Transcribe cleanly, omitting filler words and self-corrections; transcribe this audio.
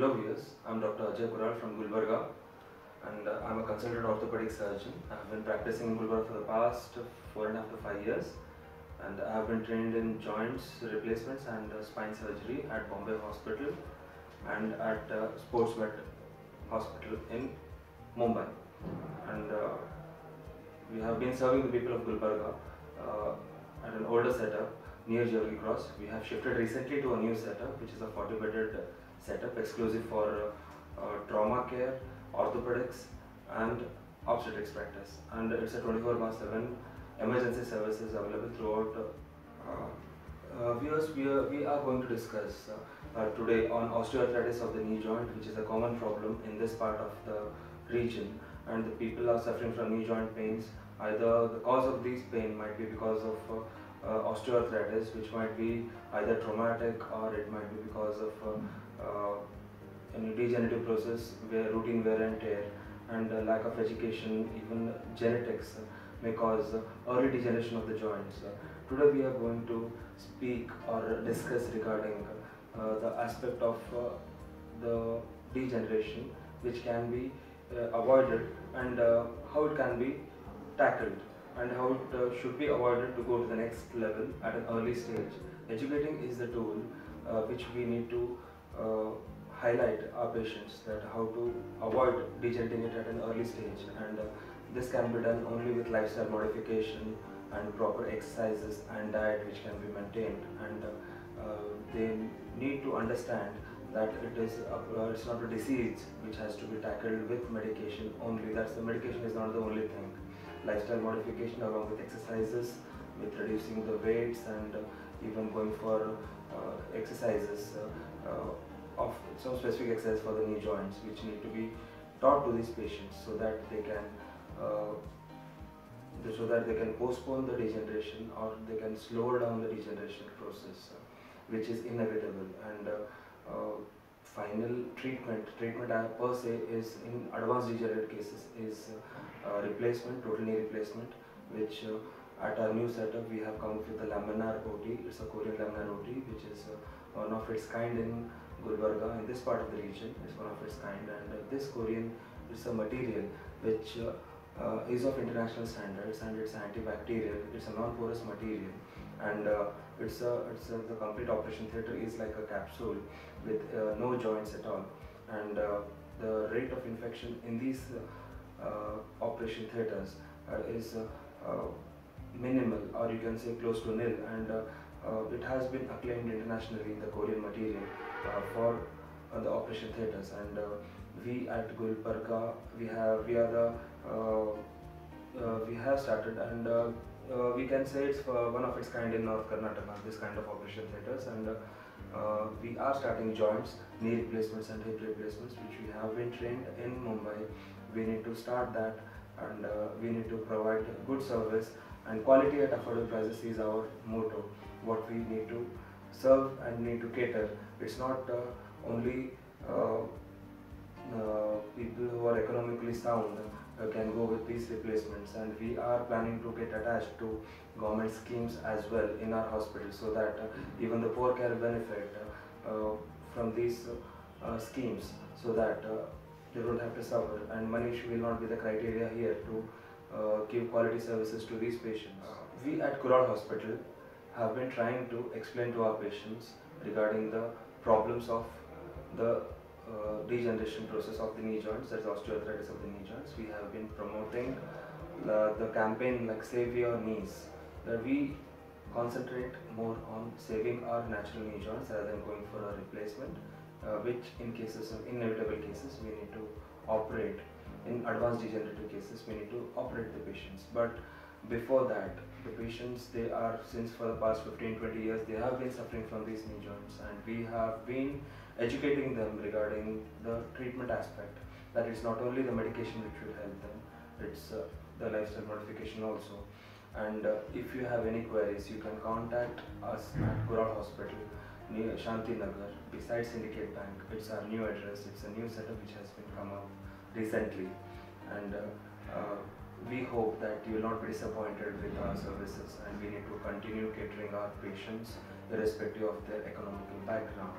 Hello viewers, I'm Dr. Ajay Kural from Gulbarga and I'm a consultant orthopedic surgeon. I've been practicing in Gulbarga for the past 4.5 to 5 years and I have been trained in joints replacements and spine surgery at Bombay Hospital and at Sportsmed Hospital in Mumbai. And we have been serving the people of Gulbarga at an older setup near Jewelry Cross. We have shifted recently to a new setup which is a 40-bedded setup exclusive for trauma care, orthopedics and obstetrics practice, and it's a 24/7 emergency services available throughout. Viewers, we are going to discuss today on osteoarthritis of the knee joint, which is a common problem in this part of the region, and the people are suffering from knee joint pains. Either the cause of these pain might be because of osteoarthritis, which might be either traumatic or it might be because of any degenerative process where routine wear and tear and lack of education, even genetics may cause early degeneration of the joints. Today we are going to speak or discuss regarding the aspect of the degeneration which can be avoided and how it can be tackled and how it should be avoided to go to the next level at an early stage. Educating is the tool which we need to highlight our patients that how to avoid degenerating it at an early stage, and this can be done only with lifestyle modification and proper exercises and diet which can be maintained, and they need to understand that it's not a disease which has to be tackled with medication only. That's the medication is not the only thing. Lifestyle modification along with exercises, with reducing the weights and even going for exercises of some specific exercise for the knee joints which need to be taught to these patients so that they can postpone the degeneration or they can slow down the degeneration process which is inevitable. And final treatment per se is in advanced degenerative cases is replacement, total knee replacement, which at our new setup we have come up with a laminar OT. It's a Korean laminar OT which is one of its kind in Gulbarga, in this part of the region. It's one of its kind, and this Korean is a material which is of international standards, and it's antibacterial. It's a non-porous material, and the complete operation theatre is like a capsule with no joints at all, and the rate of infection in these operation theatres is minimal, or you can say close to nil, and it has been acclaimed internationally in the Korean material for the operation theatres. And we at Gulbarga we have started, and we can say it's one of its kind in North Karnataka, this kind of operation theatres, and we are starting joints, knee replacements and hip replacements which we have been trained in Mumbai. We need to start that, and we need to provide good service, and quality at affordable prices is our motto. What we need to serve and need to cater. It's not only people who are economically sound can go with these replacements, and we are planning to get attached to government schemes as well in our hospital, so that even the poor can benefit from these schemes, so that they don't have to suffer, and money will not be the criteria here to give quality services to these patients. We at Kural Hospital have been trying to explain to our patients regarding the problems of the degeneration process of the knee joints, that's osteoarthritis of the knee joints. We have been promoting the campaign like Save Your Knees, that we concentrate more on saving our natural knee joints rather than going for a replacement, which in cases of inevitable cases we need to operate. In advanced degenerative cases we need to operate the patients, but before that the patients, they are, since for the past 15-20 years they have been suffering from these knee joints, and we have been educating them regarding the treatment aspect, that it's not only the medication which will help them, it's the lifestyle modification also. And if you have any queries, you can contact us at Kural Hospital near Shanti Nagar beside Syndicate Bank. It's our new address, it's a new setup which has been come up recently, and we hope that you will not be disappointed with our services, and we need to continue catering our patients irrespective of their economical background.